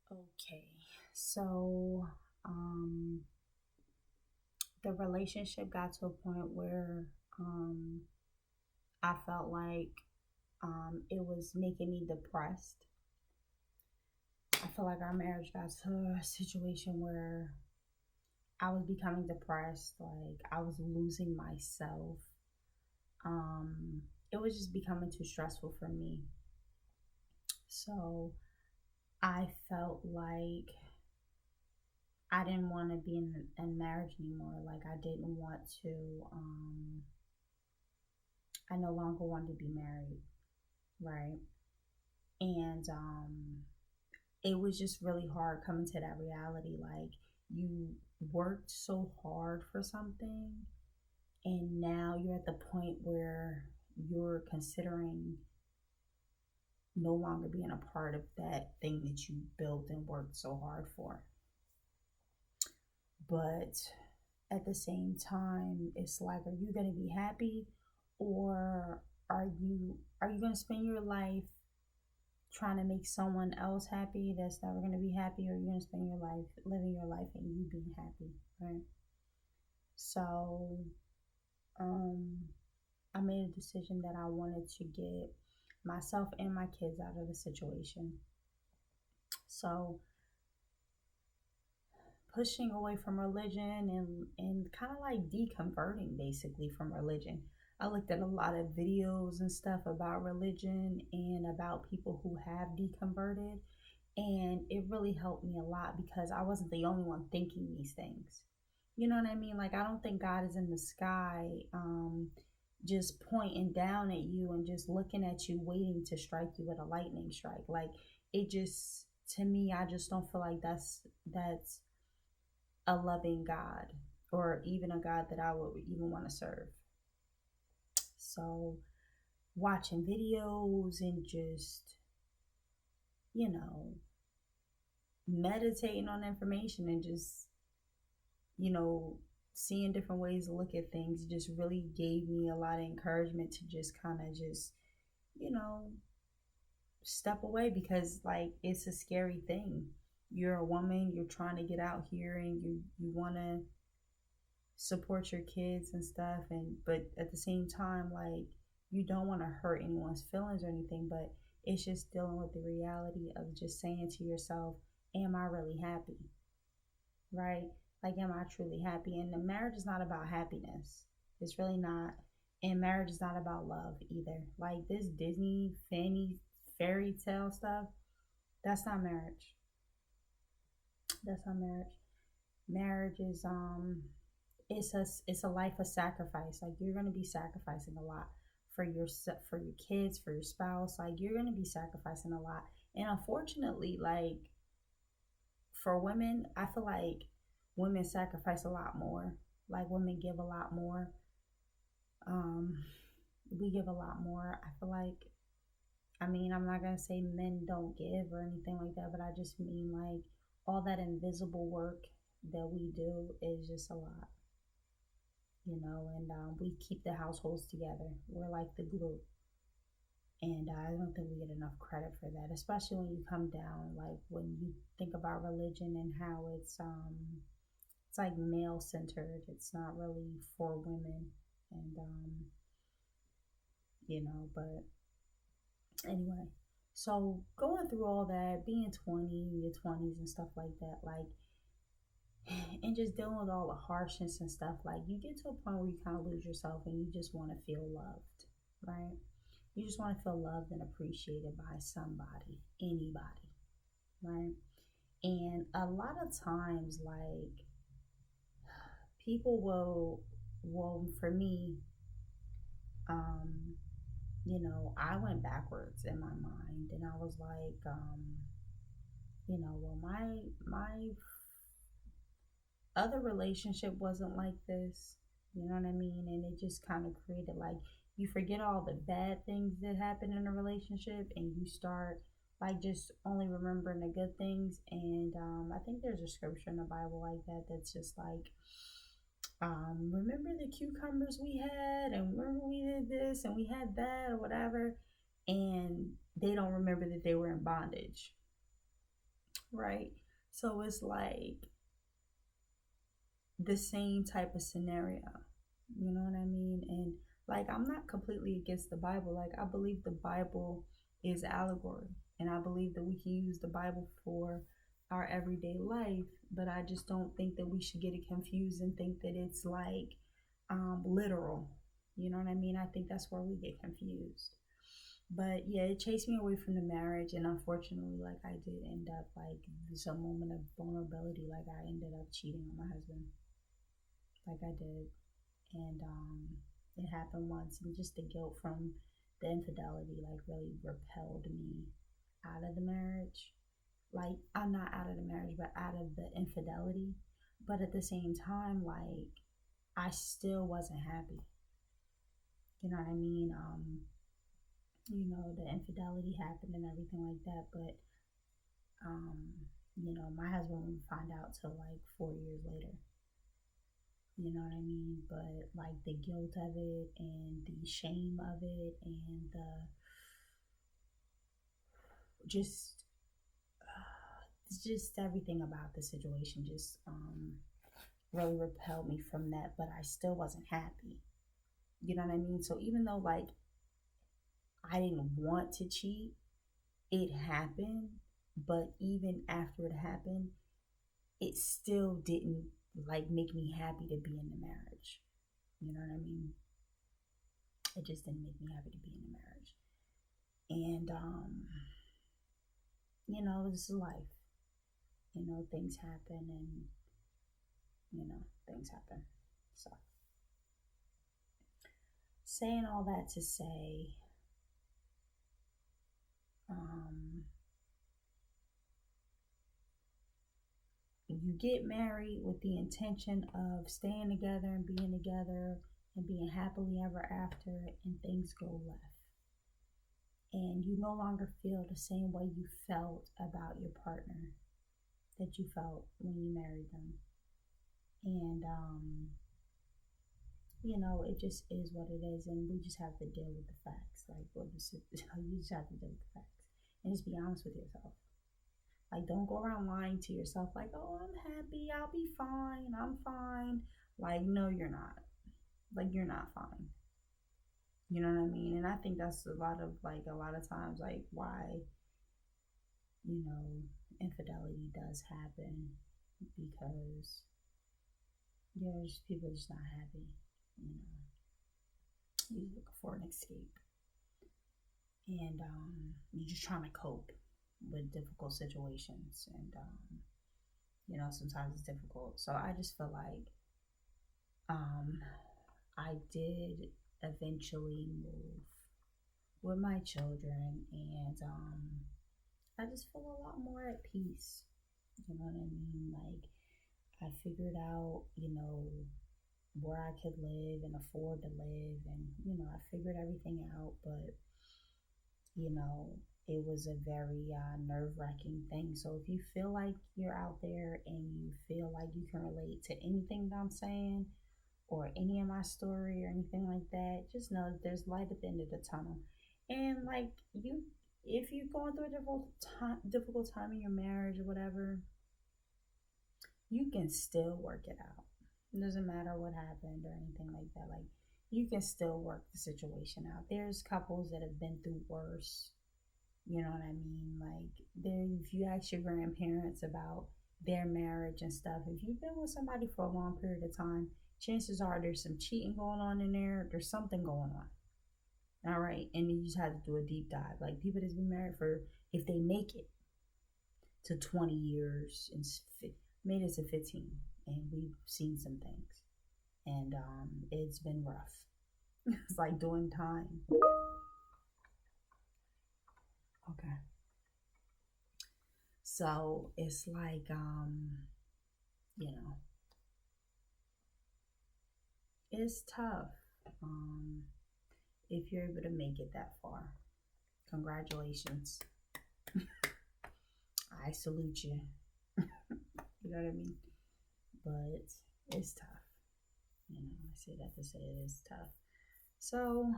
Okay, so um, the relationship got to a point where um, I felt like it was making me depressed. I feel like our marriage got to a situation where I was becoming depressed, like I was losing myself. Um, it was just becoming too stressful for me. So I felt like I didn't want to be in marriage anymore. Like I didn't want to. I no longer wanted to be married, right? And it was just really hard coming to that reality. Like you worked so hard for something, and now you're at the point where you're considering no longer being a part of that thing that you built and worked so hard for. But at the same time, it's like, are you going to be happy, or are you going to spend your life trying to make someone else happy that's never going to be happy, or you're going to spend your life living your life and you being happy, right? So um I made a decision that I wanted to get myself and my kids out of the situation. So pushing away from religion and kind of like deconverting basically from religion. I looked at a lot of videos and stuff about religion and about people who have deconverted, and it really helped me a lot because I wasn't the only one thinking these things. You know what I mean? Like I don't think God is in the sky, just pointing down at you and just looking at you, waiting to strike you with a lightning strike. Like it just, to me, I just don't feel like that's a loving God, or even a God that I would even want to serve. So watching videos and just, you know, meditating on information and just, you know, seeing different ways to look at things just really gave me a lot of encouragement to just kind of just, you know, step away, because like it's a scary thing. You're a woman, you're trying to get out here and you want to support your kids and stuff, and but at the same time, like, you don't want to hurt anyone's feelings or anything, but it's just dealing with the reality of just saying to yourself, am I really happy, right? Like, am I truly happy? And the marriage is not about happiness. It's really not. And marriage is not about love either. Like this Disney fanny fairy tale stuff, that's not marriage. That's not marriage. Marriage is it's a life of sacrifice. Like you're gonna be sacrificing a lot for your kids, for your spouse. Like you're gonna be sacrificing a lot. And unfortunately, like for women, I feel like women sacrifice a lot more. Like women give a lot more. Um, we give a lot more. I feel like, I mean, I'm not gonna say men don't give or anything like that, but I just mean like all that invisible work that we do is just a lot, and we keep the households together. We're like the glue. And I don't think we get enough credit for that, especially when you come down, like when you think about religion and how it's like male centered. It's not really for women, and but anyway. So going through all that, being 20, your 20s and stuff like that, like, and just dealing with all the harshness and stuff, like you get to a point where you kind of lose yourself and you just want to feel loved, right? You just want to feel loved and appreciated by somebody, anybody, right? And a lot of times, like, people will for me, um, I went backwards in my mind, and I was like, well, my other relationship wasn't like this. You know what I mean? And it just kind of created, like, you forget all the bad things that happen in a relationship and you start like just only remembering the good things. And I think there's a scripture in the Bible like that that's just like, remember the cucumbers we had, and remember we did this and we had that or whatever. And they don't remember that they were in bondage, right? So it's like the same type of scenario. You know what I mean? And like, I'm not completely against the Bible. Like, I believe the Bible is allegory, and I believe that we can use the Bible for our everyday life, but I just don't think that we should get it confused and think that it's like literal. You know what I mean? I think that's where we get confused. But yeah, it chased me away from the marriage, and unfortunately, like, I did end up like some moment of vulnerability. Like, I ended up cheating on my husband, like I did, and it happened once, and just the guilt from the infidelity like really repelled me out of the marriage. Like, I'm not out of the marriage, but out of the infidelity. But at the same time, like, I still wasn't happy. You know what I mean? The infidelity happened and everything like that, but um, my husband wouldn't find out till like 4 years later. You know what I mean? But like the guilt of it and the shame of it and the just just everything about the situation just really repelled me from that. But I still wasn't happy. You know what I mean? So even though like I didn't want to cheat, it happened. But even after it happened, it still didn't like make me happy to be in the marriage. You know what I mean? It just didn't make me happy to be in the marriage. And this is life. Things happen, and things happen. So saying all that to say, um you get married with the intention of staying together and being happily ever after, and things go left. And you no longer feel the same way you felt about your partner that you felt when you married them. And, it just is what it is. And we just have to deal with the facts. Like, you just have to deal with the facts. And just be honest with yourself. Like, don't go around lying to yourself like, oh, I'm happy, I'll be fine, I'm fine. Like, no, you're not. Like, you're not fine. You know what I mean? And I think that's a lot of times, like, why, you know, infidelity does happen, because, just people just not happy, You're looking for an escape. And you're just trying to cope with difficult situations. And, sometimes it's difficult. So I just feel like I did eventually move with my children, and I just feel a lot more at peace. You know what I mean? Like, I figured out, where I could live and afford to live, and I figured everything out. But it was a very nerve-wracking thing. So if you feel like you're out there and you feel like you can relate to anything that I'm saying, or any of my story or anything like that, just know that there's light at the end of the tunnel. And like, if you're going through a difficult time in your marriage or whatever, you can still work it out. It doesn't matter what happened or anything like that. Like, you can still work the situation out. There's couples that have been through worse. You know what I mean? Like, if you ask your grandparents about their marriage and stuff, if you've been with somebody for a long period of time, chances are there's some cheating going on in there. There's something going on. All right. And you just have to do a deep dive. Like, people that's been married for, if they make it to 20 years and made it to 15, and we've seen some things. And it's been rough. It's like doing time. Okay. So it's like, it's tough. If you're able to make it that far, congratulations. I salute you. You know what I mean? But it's tough. I say that to say it is tough. So,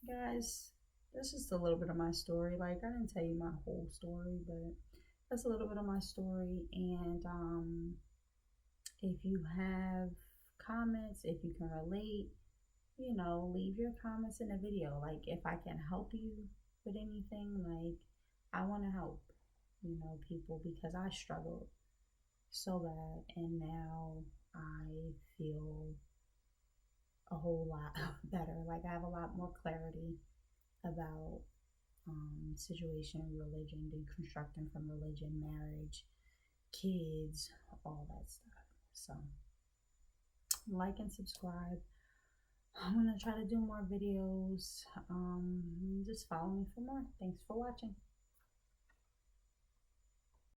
guys, that's just a little bit of my story. Like, I didn't tell you my whole story, but that's a little bit of my story. And if you have comments, if you can relate, leave your comments in the video. Like, if I can help you with anything, like, I want to help, people, because I struggled so bad. And now I feel a whole lot better. Like, I have a lot more clarity about situation, religion, deconstructing from religion, marriage, kids, all that stuff. So, like and subscribe. I'm gonna try to do more videos. Just follow me for more. Thanks for watching.